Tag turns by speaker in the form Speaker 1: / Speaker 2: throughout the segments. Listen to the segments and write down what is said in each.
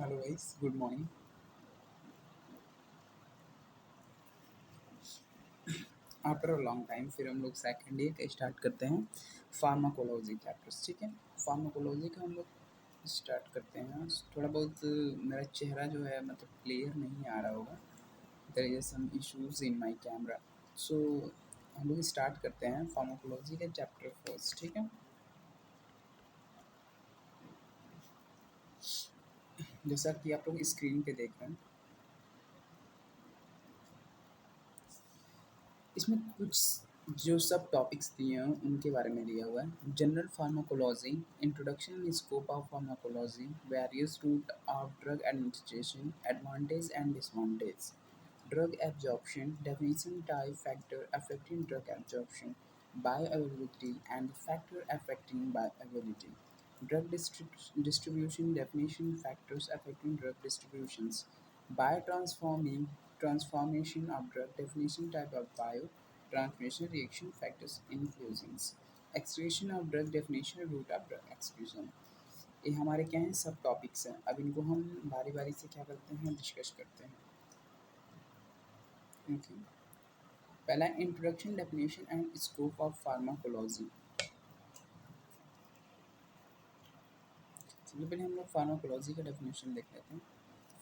Speaker 1: Hello guys, good morning. After a long time फिर हम लोग सेकेंड ईयर का स्टार्ट करते हैं फार्माकोलॉजी चैप्टर्स। ठीक है, फार्माकोलॉजी का हम लोग स्टार्ट करते हैं। थोड़ा बहुत मेरा चेहरा जो है मतलब क्लियर नहीं आ रहा होगा, there is some issues in my camera. So हम लोग स्टार्ट करते हैं फार्माकोलॉजी का चैप्टर फर्स्ट। ठीक है, जैसा कि आप लोग स्क्रीन पे देख रहे हैं, इसमें कुछ जो सब टॉपिक्स दिए हैं उनके बारे में दिया हुआ है। General pharmacology, introduction and scope of pharmacology, various route of drug administration, advantage and disadvantage, drug absorption, definition, type, factor affecting drug absorption, bioavailability and the factor affecting bioavailability, drug distribution, definition, factors affecting drug distributions, biotransforming transformation of drug, definition, type of bio transformation, reaction factors, inclusions, excretion of drug, definition, route of drug excretion। ये हमारे क्या हैं, सब topics हैं। अब इनको हम बारी बारी से क्या करते हैं, डिस्कस करते हैं। ओके, पहला introduction, definition and scope of pharmacology. सबसे पहले हम लोग फार्माकोलॉजी का डेफिनेशन देख लेते हैं।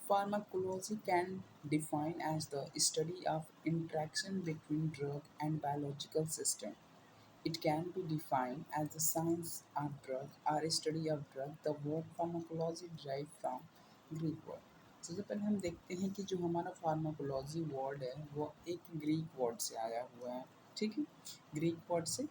Speaker 1: Pharmacology can define as the study of interaction between drug and biological system. It can be defined as the science of drug or study of drug. The word pharmacology derived from Greek word. सबसे पहले हम देखते हैं कि जो हमारा pharmacology word है वो एक ग्रीक वर्ड से आया हुआ है। ठीक है, ग्रीक वर्ड से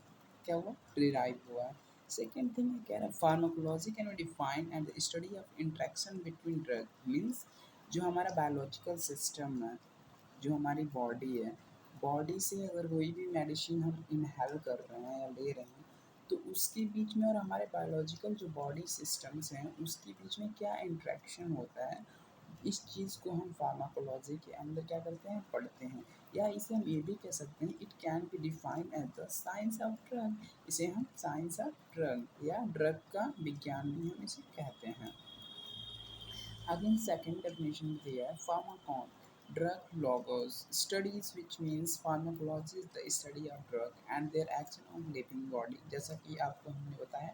Speaker 1: क्या हुआ, डिराइव हुआ है। सेकेंड थिंग कह रहा है pharmacology can be defined and the study of interaction between drug. Means जो हमारा बायोलॉजिकल सिस्टम है, जो हमारी बॉडी है, बॉडी से अगर कोई भी मेडिसिन हम इनहेल कर रहे हैं या ले रहे हैं तो उसके बीच में और हमारे बायोलॉजिकल जो बॉडी सिस्टम्स हैं उसके बीच में क्या इंट्रैक्शन होता है, इस चीज़ को हम फार्माकोलॉजी के अंदर क्या करते हैं, पढ़ते हैं। या इसे हम ये भी कह सकते हैं, it can be defined as the science of drug. इसे हम साइंस ऑफ ड्रग या ड्रग का विज्ञान भी हम इसे कहते हैं। Again, second definition दिया है pharmacon, drug logos, studies which means pharmacology is the study of drug and their action on living body। जैसा कि आपको हमने बताया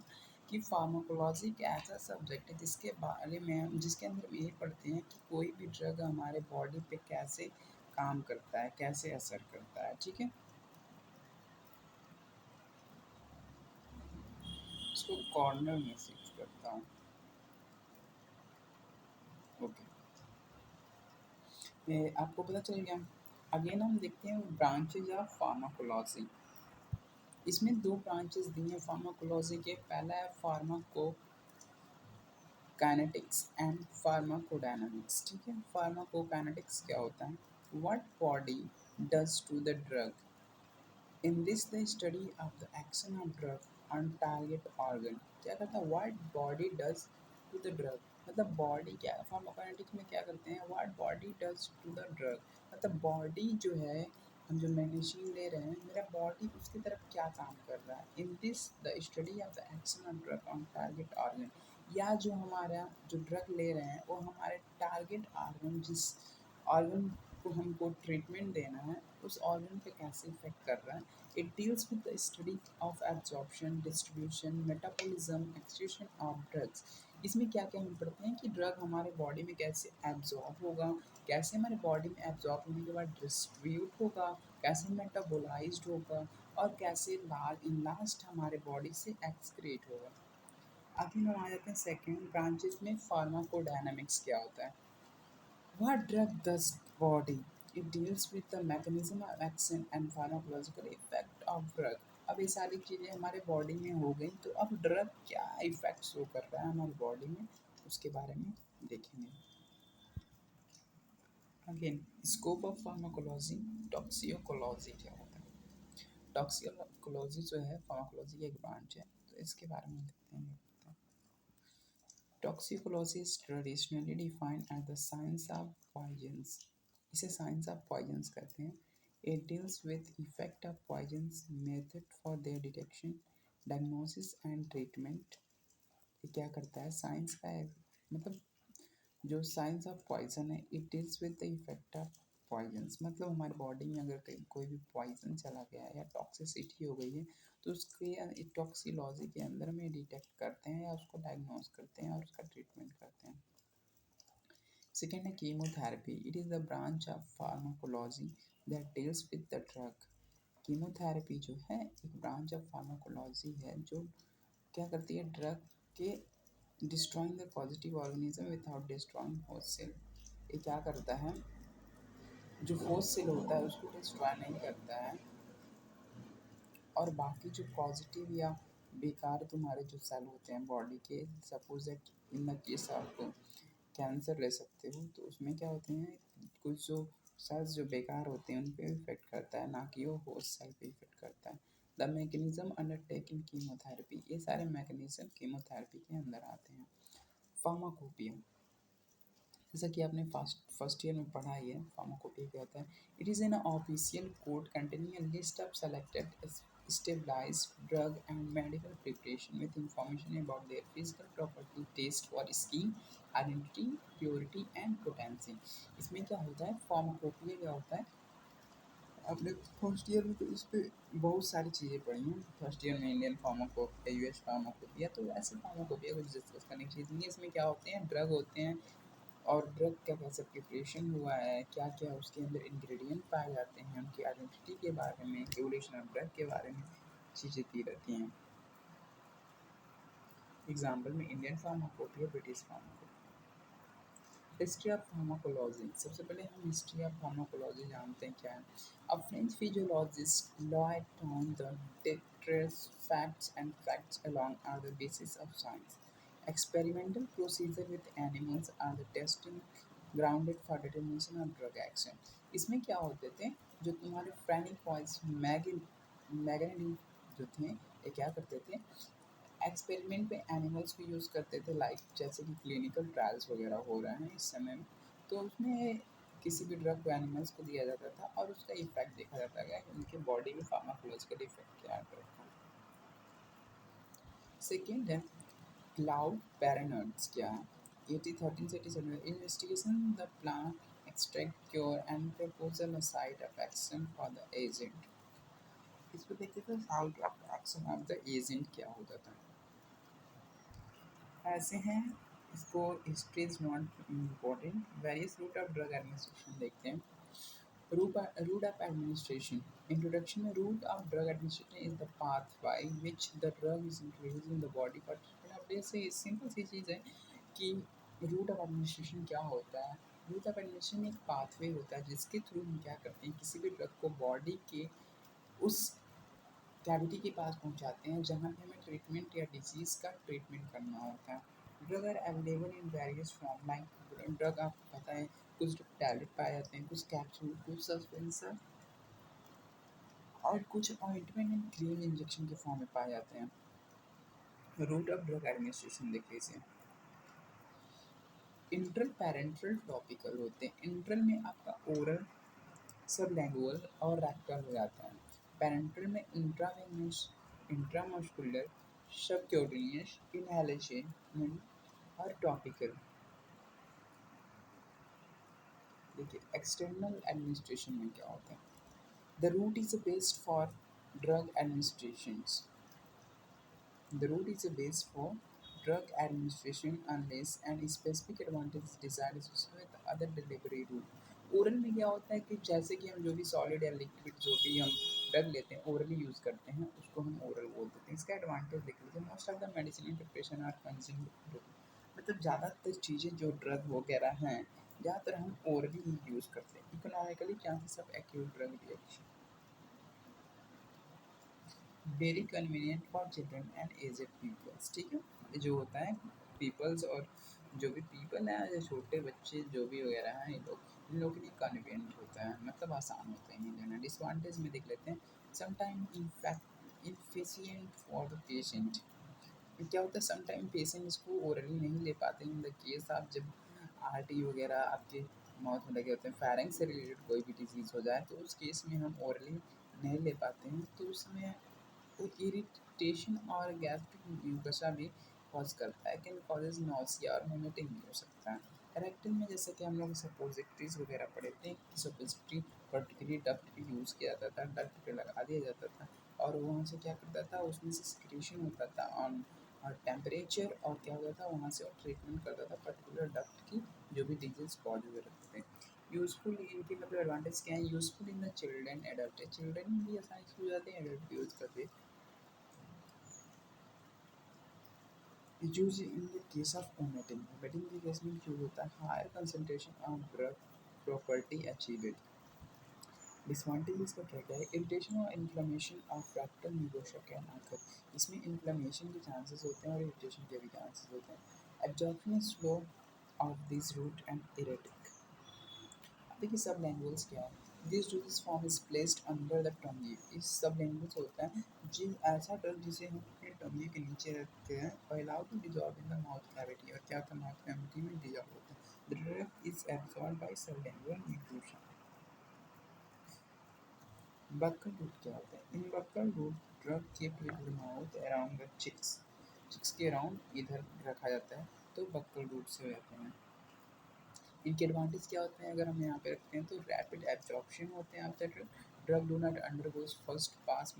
Speaker 1: कि फार्माकोलॉजी एक ऐसा सब्जेक्ट है जिसके बारे में जिसके अंदर हम ये पढ़ते हैं कि कोई भी ड्रग हमारे बॉडी पे कैसे काम करता है, कैसे असर करता है। ठीक है, इसको कॉर्नर में शिफ्ट करता हूँ। ओके, आपको पता चल गया। अगेन हम देखते हैं ब्रांचेज ऑफ फार्माकोलॉजी। इसमें दो ब्रांचेस दी हैं फार्माकोलॉजी के। पहला है फार्माको काइनेटिक्स एंड फार्माकोडायनामिक्स। ठीक है, फार्माकोकाइनेटिक्स क्या होता है, what body does to the drug. In this the study of the action of drug on target organ. क्या करता है, what body does to the drug, मतलब बॉडी क्या फार्माकोकाइनेटिक्स में क्या करते हैं, what body does to the drug, मतलब बॉडी जो है, हम जो मेडिसिन ले रहे हैं मेरा बॉडी उसकी तरफ क्या काम कर रहा है। इन this the study of the action of drug on target organ, या जो हमारा जो ड्रग ले रहे हैं वो हमारे टारगेट ऑर्गन, जिस ऑर्गन को हमको ट्रीटमेंट देना है उस ऑर्गन पे कैसे इफेक्ट कर रहा है। It deals with the study of absorption, distribution, metabolism, excretion of drugs. इसमें क्या क्या हम पढ़ते हैं कि ड्रग हमारे बॉडी में कैसे एब्जॉर्ब होगा, कैसे हमारे बॉडी में एब्जॉर्ब होने के बाद डिस्ट्रीब्यूट होगा, कैसे मेटाबोलाइज्ड होगा और कैसे लास्ट हमारे बॉडी से एक्सक्रीट होगा। अभी हम आ जाते हैं सेकेंड ब्रांचेस में, फार्माकोडायनामिक्स क्या होता है। What drug does body? It deals with the mechanism of action and pharmacological effect of drug। अब ये सारी चीज़ें हमारे बॉडी में हो गई, तो अब ड्रग क्या इफेक्ट शो कर रहा है हमारी बॉडी में उसके बारे में देखेंगे। Again, scope of pharmacology, toxicology क्या होता है। टॉक्सिकोलॉजी जो है फार्माकोलॉजी की एक ब्रांच है, तो इसके बारे में देखते हैं। Toxicology is traditionally defined as the science of poisons। इसे साइंस ऑफ पॉइजन्स कहते हैं। It deals with effect of poisons, method for their detection, diagnosis and treatment। ये क्या करता है, साइंस का है, मतलब जो साइंस ऑफ पॉइजन है, it deals with the effect of poisons, मतलब हमारी बॉडी में अगर कहीं कोई भी पॉइजन चला गया है या टॉक्सिसिटी हो गई है, तो उसके टॉक्सिलॉजी के अंदर में डिटेक्ट करते हैं या उसको डायग्नोस करते हैं और उसका ट्रीटमेंट करते हैं। सेकेंड है chemotherapy. It is the branch of pharmacology that deals with the drug. Chemotherapy जो है एक ब्रांच ऑफ फार्माकोलॉजी है जो क्या करती है, ड्रग के destroying the positive organism without destroying host cell. ये क्या करता है, जो होस्ट सेल होता है उसको डिस्ट्रॉय नहीं करता है, और बाकी जो पॉजिटिव या बेकार तुम्हारे जो सेल होते हैं बॉडी के, suppose that in the case of cancer ले सकते हो, तो उसमें क्या होते हैं, कुछ जो सेल्स जो बेकार होते हैं उन पे इफेक्ट करता है, ना कि वो होस्ट सेल पे इफेक्ट करता है। द मैकेनिज्म अंडरटेकिंग कीमोथेरेपी, ये सारे मैकेनिज्म कीमोथेरेपी के अंदर आते हैं। फार्माकोपिया, जैसा कि आपने फर्स्ट ईयर में पढ़ा ही है, फार्माकोपिया क्या होता है। It is an official code containing a list of selected stabilized drug and medical preparation with information about their physical property, taste for skin, identity, purity and potency। इसमें क्या होता है, फार्माकोपिया क्या होता है, आपने फर्स्ट ईयर में तो इस पे बहुत सारी चीज़ें पढ़ी हैं। फर्स्ट ईयर में इंडियन फार्माकोपिया, यूएस फार्माकोपिया, तो ऐसे फार्माकोपिया कुछ डिस्कस करने की चीज़ नहीं है। इसमें क्या होते हैं, ड्रग होते हैं और ड्रग का कैसे प्रिपरेशन हुआ है, क्या क्या उसके अंदर इंग्रेडिएंट पाए जाते हैं, उनकी आइडेंटिटी के बारे में, एवोल्यूशन ऑफ ड्रग के बारे में चीज़ें दी रहती हैं। एग्जाम्पल में Indian pharmacopoeia, British pharmacopoeia. History of pharmacology, सबसे पहले हम हिस्ट्री ऑफ फार्माकोलॉजी जानते हैं क्या है। A French physiologist Lloyd down the details facts and facts along are the basis of science. Experimental procedure with animals are the testing grounded for determination of drug action। इसमें क्या होते थे, जो तुम्हारे फ्रेनिक मैगनी जो थे, ये क्या करते थे, एक्सपेरिमेंट पे एनिमल्स को यूज़ करते थे, लाइक जैसे कि क्लिनिकल ट्रायल्स वगैरह हो रहे हैं इस समय में, तो उसमें किसी भी ड्रग को एनिमल्स को दिया जाता था और उसका इफेक्ट देखा जाता गया कि उनके बॉडी में फार्माकोलॉजिकल इफेक्ट क्या है ड्रग का। सेकेंड है क्लाउड पैरानॉइड्स क्या है। 1387 investigation the plant extract cure and proposal a site of action for the agent. इस पर देखते थे site of action of the agent क्या होता था। ऐसे हैं, इसको history is not important. Various route of drug administration देखते हैं। रूट ऑफ एडमिनिस्ट्रेशन, इंट्रोडक्शन में route of drug administration is the path by which the drug is introduced in the body for treatment of disease. से simple सी चीज़ है कि root of administration क्या होता है। Root of administration एक pathway होता है जिसके थ्रू हम क्या करते हैं, किसी भी ड्रग को बॉडी के उस कैविटी के पास पहुंचाते हैं जहां पे हमें ट्रीटमेंट या डिजीज़ का ट्रीटमेंट करना होता है। Drug are available in various form, like drug आपको पता है, कुछ टैबलेट पाए जाते हैं, कुछ कैप्सूल, कुछ सस्पेंसर और कुछ ऑइंटमेंट एंड क्रीम इंजेक्शन के फॉर्म में पाए जाते हैं। रूट ऑफ ड्रग एडमिनिस्ट्रेशन देख लीजिए। इंट्रल पैरेंट्रल टॉपिकल होते हैं। इंट्रल में आपका ओरल, सबलैंगुअल और रैक्टल हो जाता है। पैरेंटल में इंट्रावेनस, इंट्रामस्कुलर, सबक्यूटेनियस, इनहेलेशन और टॉपिकल। देखिए एक्सटर्नल एडमिनिस्ट्रेशन में क्या होता है। The route is based for drug administrations. The route is a base for drug administration unless and specific advantage is desired associated with the other delivery route। Oral में क्या होता है कि जैसे कि हम जो भी सॉलिड या लिक्विड जो भी हम ड्रग लेते हैं ओरली यूज़ करते हैं उसको हम ओरल बोल देते हैं। इसका एडवांटेज लिख लीजिए, most of the medicine preparation are consumed, मतलब ज़्यादातर चीज़ें जो ड्रग वगैरह हैं ज़्यादातर हम ओरली ही यूज़ करते हैं। Economically chances of acute drug reaction, very convenient for children and aged peoples. ठीक है, ये जो होता है पीपल्स और जो भी पीपल हैं या छोटे बच्चे जो भी वगैरह हैं, ये लोग इन लोगों के लिए कन्वीनियंट होता है, मतलब आसान होता है इन्हें लेना। डिसवांटेज में देख लेते हैं, sometime inefficient for the patient. क्या होता है, समटाइम पेशेंट इसको ओरली नहीं ले पाते। इन द केस आप जब आरटी वगैरह आपके माउथ में लगे होते हैं, फेरेंक्स से रिलेटेड कोई भी डिजीज़ हो जाए तो उस केस में हम ओरली नहीं ले पाते हैं, तो उसमें वो इरिटेशन और गैस्ट्रिक म्यूकसा भी कॉज करता है, कैन कॉजेज नौसिया और वोमिटिंग भी हो सकता है। रेक्टल में जैसे कि हम लोग सपोजिटरीज वगैरह पढ़े थे कि सपोजिटरी पर्टिकुलरली डक्ट पे यूज़ किया जाता था, डक्ट पे लगा दिया जाता था और वहाँ से क्या करता था, उसमें से सिक्रीशन होता था ऑन और टेम्परेचर, और क्या होता था वहाँ से और ट्रीटमेंट करता था पर्टिकुलर डक्ट की जो भी डिजीज कॉज हुए रहते थे। यूज़फुल इनकी मतलब एडवांटेज क्या है, useful in the children adult, children भी आसानी से हो जाते हैं, एडल्ट भी यूज़ करते हैं। Use in the case of vomiting, vomiting के केस में यूज होता है higher concentration of drug property achieved. Disadvantage इसका क्या क्या है, इरिटेशन और inflammation of rectal mucosa can occur, इसमें इन्फ्लेमेशन के चांसेस होते हैं और इरिटेशन के भी चांसेस होते हैं। Absorption is slow of this route and erratic. अब देखिए सब लैंग्वेज क्या है, this juice form is placed under the टंगी, इस सब लैंग्वेज होता है जिस ऐसा ड्रग जिसे हम अपने टंगी के नीचे रखते हैं और allow to dissolve in the mouth cavity, और क्या होता है माउथ कैविटी में डिजॉल्व होता है। The drug is absorb by sublingual nutrition. Buccal route क्या होता है, in buccal route drug kept with the mouth around the cheeks, cheeks के अराउंड इधर रखा जाता है तो बक्कल रूट से रहते हैं। इनके एडवांटेज क्या होते हैं, अगर हम यहाँ पे रखते हैं तो रैपिड एब्जॉर्प्शन होते हैं after drug do not undergoes first pass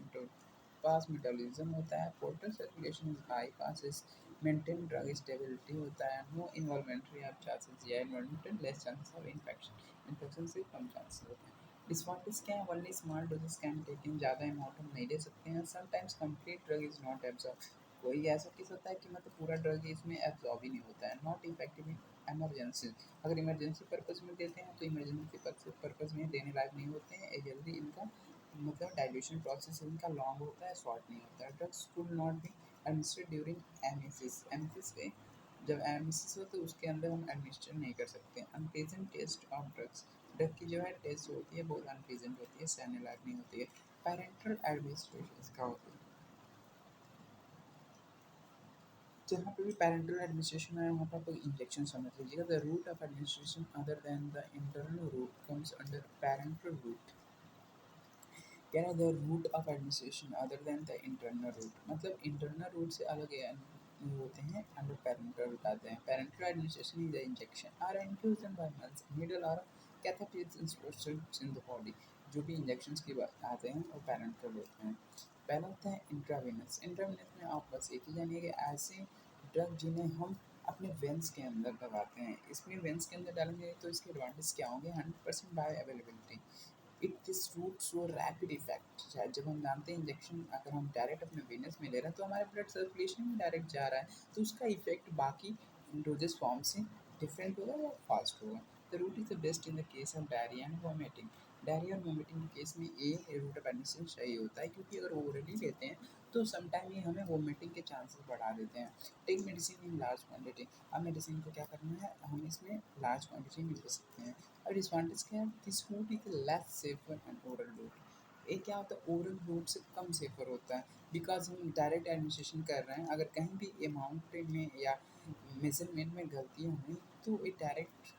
Speaker 1: metabolism होता है, portal circulation is high, pass maintain drug stability होता है, नो इन्वॉल्वेंट्री ऑफ चांसेस या involvement less chances of infection, infection से कम चांसेस होते हैं। डिसवांटेज क्या है, only small doses can taken, ज़्यादा अमाउंट हम नहीं ले सकते हैं, sometimes complete drug is not absorb, कोई ऐसा केस होता है कि मतलब पूरा ड्रग इसमें एब्जॉर्ब ही नहीं होता है, नॉट इफेक्टिव इन एमरजेंसी, अगर इमरजेंसी पर्पज़ में देते हैं तो इमरजेंसी पर्पज़ में देने लायक नहीं होते हैं, ये जल्दी इनका मतलब डाइल्यूशन प्रोसेस इनका लॉन्ग होता है, शॉर्ट नहीं होता है। Drugs could not be administered during emesis, emesis पे जब एमेसिस हो तो उसके अंदर हम एडमिनिस्टर नहीं कर सकते। Unpleasant taste of drugs, drug की जो है टेस्ट होती है बहुत अनप्लेजेंट होती है, सहने लायक नहीं होती है। पेरेंटल एडमिनिस्ट्रेशन का होती है, जहाँ पे भी पैरेंटल एडमिनिस्ट्रेशन है वहाँ पर आपको इंजेक्शन समझ लीजिएगा। The route of administration other than the internal route comes under parenteral route, कह रहा है the route of administration other than the internal route, मतलब इंटरनल रूट से अलग होते हैं, अंडर पैरेंटल रूट आते हैं। Parenteral administration is the injection or infusion by means needle और कैथेटर्स इन द बॉडी, जो भी इंजेक्शंस की बात आते हैं वो पैरेंटल होते हैं। पहला होता है इंट्रावेनस, इंट्रावेनस में आप बस एक ही जानिए कि ऐसे ड्रग जिन्हें हम अपने वेंस के अंदर लगाते हैं, इसमें वेंस के अंदर डालेंगे तो इसके एडवांटेज क्या होंगे, 100% bioavailability, it this route so rapid effect, जब हम जानते हैं इंजेक्शन अगर हम डायरेक्ट अपने वेनस में ले रहे हैं तो हमारे ब्लड सर्कुलेशन में डायरेक्ट जा रहा है तो उसका इफेक्ट बाकी डोजेस फॉर्म से डिफरेंट होगा या फास्ट होगा। The route is the best in the case of diarrhoea and vomiting, diarrhoea और वॉमिटिंग के केस में ये रूट ऑफ एडमिनिस्ट्रेशन सही होता है क्योंकि अगर ओरली लेते हैं तो समटाइम ये हमें वॉमिटिंग के चांसेस बढ़ा देते हैं। Take medicine in large quantity, अब मेडिसिन को क्या करना है, हम इसमें लार्ज क्वान्टिटी में ले सकते हैं। और डिसवांटेज क्या है, this route is less safer and oral route, ये क्या होता है ओरल रूट से कम सेफर होता है बिकॉज हम डायरेक्ट एडमिनिस्ट्रेशन कर रहे हैं, अगर कहीं भी अमाउंट में या मेजरमेंट में गलतियाँ हुई तो ये डायरेक्ट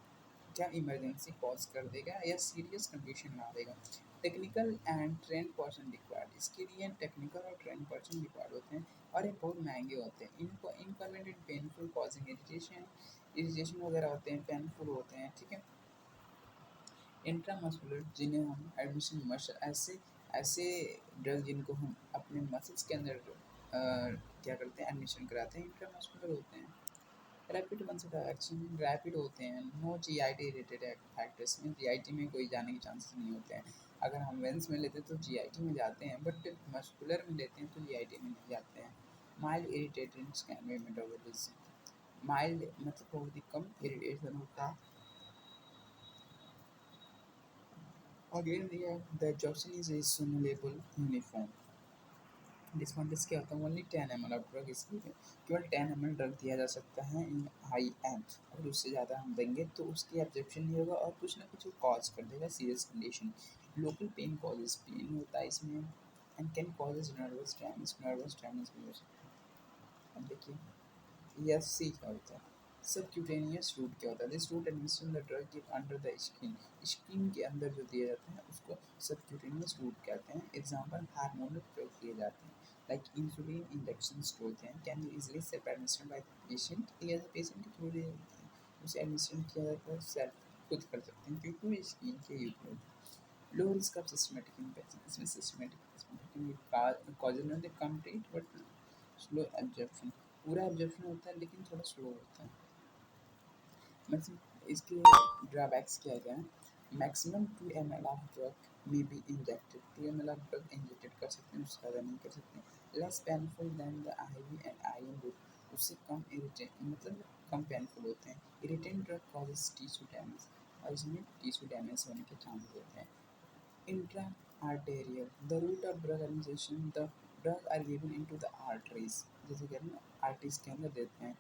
Speaker 1: क्या इमरजेंसी कॉज कर देगा या सीरियस कंडीशन ला देगा। Technical and trend person required, इसके लिए टेक्निकल और ट्रेंड पर्सन रिक्वायर्ड होते हैं और ये बहुत महंगे होते हैं। इनको inconvenient painful causing irritation, irritation वगैरह होते हैं, पेनफुल होते हैं, ठीक है। इंट्रामस्कुलर जिन्हें हम एडमिशन मसल, ऐसे ऐसे ड्रग जिनको हम अपने मसल्स के अंदर क्या करते हैं एडमिशन कराते हैं, इंट्रामस्कुलर होते हैं। Rapid once of action, rapid होते हैं, नो जीआईटी रिलेटेड फैक्टर्स में जीआईटी में कोई जाने के चांसेस नहीं होते हैं। अगर हम वेंस में लेते हैं तो जीआईटी में जाते हैं बट मस्कुलर में लेते हैं तो जीआईटी में नहीं जाते हैं। Mild irritants can be metabolism, mild मतलब बहुत ही कम इरिटेशन होता है। Again, yeah, the absorption is soluble uniform. Disorders क्या होता है, only 10 ml of drug is given, केवल 10 ml ड्रग दिया जा सकता है इन हाई एम, अगर उससे ज़्यादा हम देंगे तो उसकी एब्जॉर्प्शन नहीं होगा और कुछ ना कुछ कॉज कर देगा serious condition. Local pain causes, pain होता है इसमें and can causes nervous damage भी हो सकता है। अब देखिए यस सी क्या होता है, सबक्यूटेनियस रूट क्या होता है, this route admission the drug give under the skin, skin के अंदर जो दिया जाता है उसको सबक्यूटेनियस रूट कहते हैं। एग्जाम्पल हार्मोनल प्रयोग किए जाते हैं लाइक इंसुलिन इंजेक्शन होते हैं, can be easily self administered by patient, ये पेशेंट के थ्रू दिए जाते हैं। उसे एडमिशन किया जाता है, सेल्फ खुद कर सकते हैं क्योंकि वो स्किन के use low risk of systematic infection, इसमें सिस्टमेटिक कॉजेज में कंप्लीट बट स्लो एब्जॉर्प्शन, पूरा एब्जॉर्प्शन होता है लेकिन थोड़ा स्लो होता है। मतलब इसके ड्रॉबैक्स क्या क्या हैं? Maximum 2 ml of drug may be injected, 2 ml of drug injected कर सकते हैं, उससे ज़्यादा नहीं कर सकते। Less painful than the IV and IM route, उससे कम इरिटेट मतलब कम पेनफुल होते हैं। Irritant drug causes tissue damage, और इसमें टिश्यू डैमेज होने के चांसेस होते हैं। Intra-arterial, the route of drug administration, the drug are given into the arteries, जैसे कहते हैं आर्टरीज के अंदर देते हैं।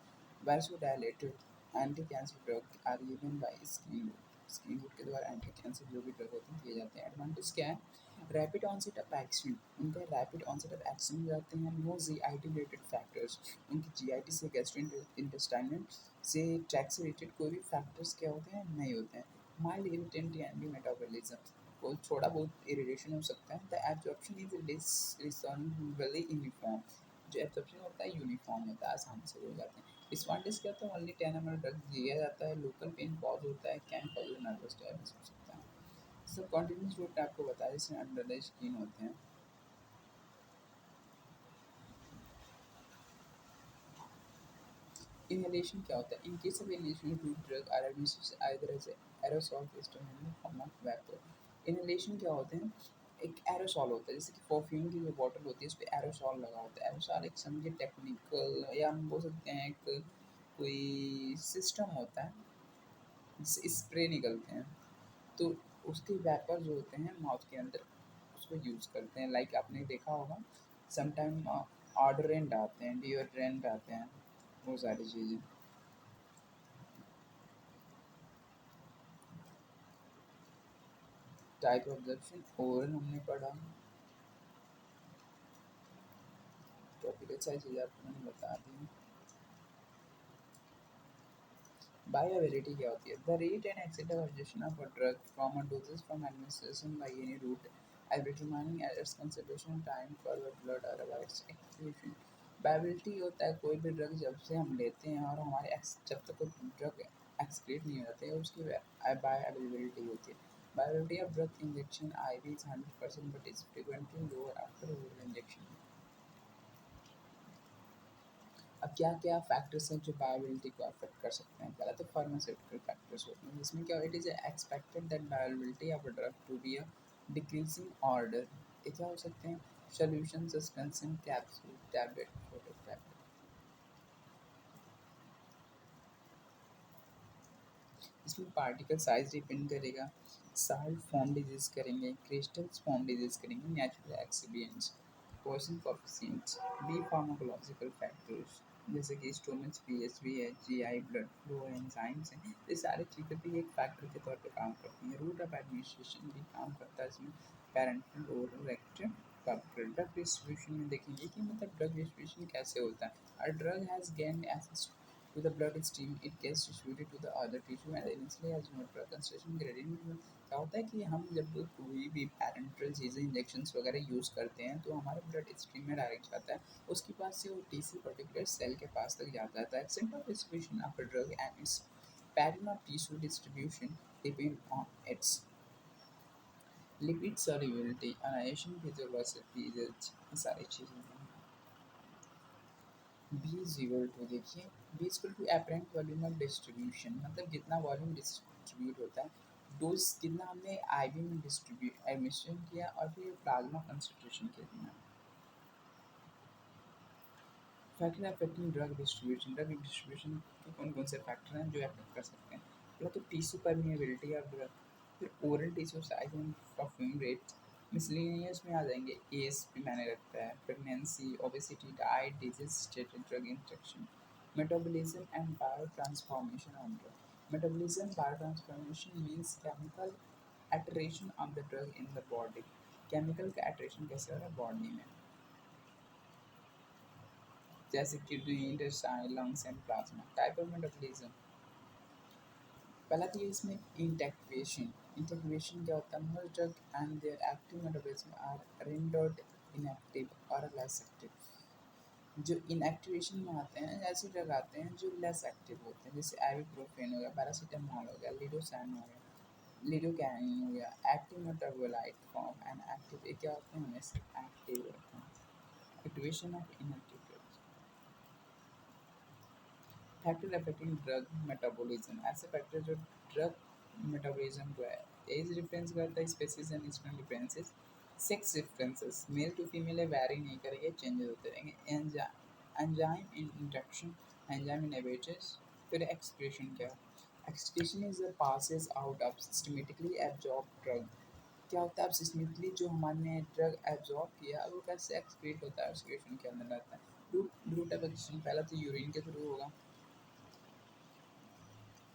Speaker 1: Vasodilated anti cancer drug are given by skin route, skin route के द्वारा एंटी कैंसर जो भी ड्रग होते हैं दिए जाते हैं। एडवांटेज क्या है? रैपिड ऑनसेट ऑफ एक्शन, उनका रैपिड ऑनसेट ऑफ एक्शन हो जाते हैं। नो GIT रिलेटेड फैक्टर्स, उनकी GIT से गैस्ट्रो इंटेस्टाइनल से ट्रैक से रिलेटेड कोई भी फैक्टर्स क्या होते हैं नहीं होते हैं। माइल्ड इरिटेंट एंटी मेटाबॉलिज्म, को थोड़ा बहुत इरिटेशन हो सकता है। The absorption is less resolvedly uniform, जो एब्जॉर्प्शन होता है यूनिफॉर्म होता है, आसानी से हो जाते हैं। डिसएडवांटेज क्या होता है? ओनली 10 ml ड्रग दिया जाता है, लोकल पेन कॉज होता है, कैन कॉज नर्वस डैमेज हो सकता है। सब कॉन्टिन्यूस रूट आपको बताया जिसमें अंडर द स्किन होते हैं। इनहेलेशन क्या होता है? In case of inhalation route drug are administered either as aerosol system in the form of vapour. Inhalation क्या होते हैं? एक एरोसॉल होता है, जैसे कि परफ्यूम की जो बॉटल होती है उस पे एरोसॉल लगा होता है। एरोसॉल एक समझिए टेक्निकल या हम बोल सकते हैं एक कोई सिस्टम होता है जिससे स्प्रे निकलते हैं, तो उसके वेपर जो होते हैं माउथ के अंदर उसको यूज़ करते हैं। लाइक आपने देखा होगा समटाइम ऑडोरेंट आते हैं, डिओड्रेंट आते हैं, वो सारी चीज़ें। टाइप ऑफ ऑब्जर्वेशन ओरल हमने पढ़ा, टॉपिकल सारी चीज़ें आपको मैंने बता दी। बायोअवेलेबिलिटी क्या होती है? The rate and extent of absorption of a drug from a dosage from administration by any route as determining its concentration time for blood और अबाउट इट्स एक्सक्रीशन। बायोअवेलेबिलिटी होता है कोई भी ड्रग जब से हम लेते हैं और हमारे जब तक वो ड्रग एक्सक्रीट नहीं होते हैं उसकी बायोअवेलेबिलिटी होती है। Bioavailability of drug injection IV is 100% but is frequently lower after oral injection. अब क्या-क्या फैक्टर्स हैं जो बायोअवेलेबिलिटी को अफ़ेक्ट कर सकते हैं? पहला तो फार्मास्यूटिकल फैक्टर्स होते हैं, जिसमें क्या it is expected that bioavailability of a drug to be a decreasing order. ये क्या हो सकते हैं? Solution, suspension, capsule, tablet, photo tablet. इसमें पार्टिकल साइज़ डिपेंड करेगा, साल्ट फॉर्म डिज़ीज़ करेंगे, क्रिस्टल्स फॉर्म डिज़ीज़ करेंगे, natural excipients, poison coefficients, B pharmacological factors जैसे कि स्टोमच पीएच भी है, जीआई, ब्लड फ्लो, एंजाइम्स हैं, ये सारी चीज़ें भी एक फैक्टर के तौर पे काम करती हैं। रूट ऑफ एडमिनिस्ट्रेशन भी काम करता है इसमें, parenteral oral rectum topical. Drug distribution में देखेंगे कि मतलब ड्रग डिस्ट्रीब्यूशन कैसे होता है। A drug has gained access to the bloodstream, it gets distributed to the other tissue and initially has no drug concentration gradient में क्या होता है कि हम जब कोई भी पैरेंटल चीज़ें इंजेक्शंस वगैरह यूज़ करते हैं तो हमारे ब्लड स्ट्रीम में डायरेक्ट जाता है, उसके पास से वो टीसी पर्टिकुलर सेल के पास तक जाता है। The extent of distribution of a drug and its pattern of tissue distribution depend on its lipid solubility, annihilation physiology, ये सारी चीज़ें हैं। बी इज इक्वल टू देखिए, B is equal to apparent volume of distribution, मतलब जितना volume distribute होता है, dose कितना हमने आईवी में डिस्ट्रीब्यूट एडमिशन किया और फिर प्लाज्मा कंसंट्रेशन कितना। Factor affecting drug distribution, drug distribution के कौन कौन से फैक्टर हैं जो अफेक्ट कर सकते हैं? पहला तो टिश्यू परमिएबिलिटी ऑफ ड्रग, फिर oral tissue size and perfume rate, miscellaneous में आ जाएंगे एज भी मैंने रखता है, pregnancy, obesity, diet, disease stated, drug interaction, metabolism and biotransformation of drug. Metabolism biotransformation means chemical alteration of the drug in the body, chemical का alteration कैसे हो रहा है बॉडी में, जैसे kidney, intestine, lungs and plasma. Type of metabolism, पहला तो ये इसमें इंटेक्वेशन, इंटेक्वेशन क्या होता है? Most drug and their active metabolism are rendered inactive or less active. जो इनएक्टिवेशन में आते हैं ऐसे ड्रग आते हैं जो लेस एक्टिव होते हैं, जैसे आइबुप्रोफेन हो गया, पैरासीटामोल हो गया, लिडोसैन हो गया, लिडोकैनिन हो गया। Active metabolite form and active, ये क्या होते हैं, हमेशा एक्टिव रहते हैं। Activation of inactive drugs. Factor affecting drug metabolism, ऐसे फैक्टर जो ड्रग मेटाबॉलिज्म को है। एज डिफरेंस करता है, species and instant differences. Sex differences, male to female vary नहीं करेंगे, चेंजेस होते रहेंगे। Enzyme in induction, enzyme inhibitors. फिर एक्सक्रीशन क्या है? Excretion is the passes out of systematically absorb drug. क्या होता है, अब सिस्टमेटिकली जो हमारे ड्रग एब्जॉर्ब किया वो कैसे एक्सक्रीट होता है, एक्सक्रीशन के अंदर रहता है। रूट ऑफ एक्सक्रीशन पहला तो यूरिन के थ्रू होगा।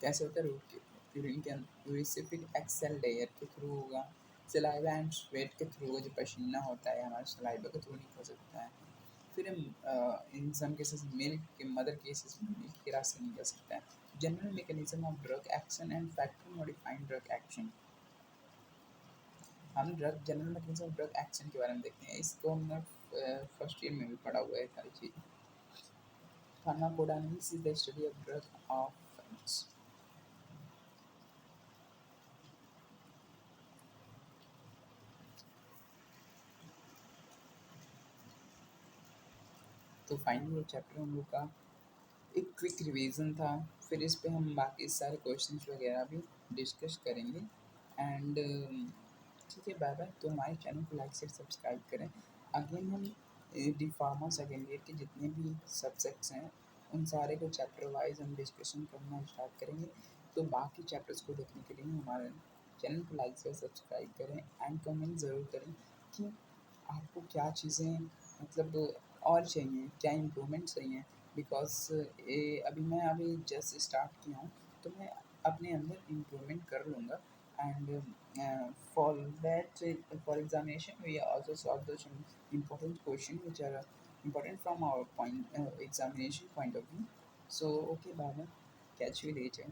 Speaker 1: कैसे होता है, रूट के यूरिन के यूरिन से फिर एक्सेल लेयर के थ्रू होगा। सलाइवा एंड स्वेट के थ्रू होगा, जो पसीना होता है हमारे सलाइवा के थ्रू नहीं हो सकता है। फिर इन सम केसेस मिल्क के मदर केसेस में मिल्क के रास्ते नहीं जा सकता है। General mechanism of drug action and factor modifying drug action. हम drug general mechanism of drug action के बारे में देखते हैं, इसको हमने फर्स्ट ईयर में भी पढ़ा हुआ है सारी चीज़। Pharmacodynamics is the study of drug of. तो फाइनली ये चैप्टर हम लोग का एक क्विक रिवीजन था। फिर इस पे हम बाकी सारे क्वेश्चंस वगैरह भी डिस्कस करेंगे। एंड ठीक है, बाय बाय। तो हमारे चैनल को लाइक से सब्सक्राइब करें। अगेन हम डी फार्मा सेकेंड ईयर के जितने भी सब्जेक्ट्स हैं उन सारे को चैप्टर वाइज हम डिस्कशन करना स्टार्ट करेंगे। तो बाकी चैप्टर्स को देखने के लिए हमारे चैनल को लाइक से सब्सक्राइब करें एंड कमेंट ज़रूर करें कि आपको क्या चीज़ें मतलब और चाहिए, क्या इम्प्रूवमेंट चाहिए। बिकॉज़ ये अभी जस्ट स्टार्ट किया हूँ, तो मैं अपने अंदर इम्प्रूवमेंट कर लूँगा। And for that, for examination we also solve the some important question which are important from our point examination point of view. So okay, bye bye, catch you later.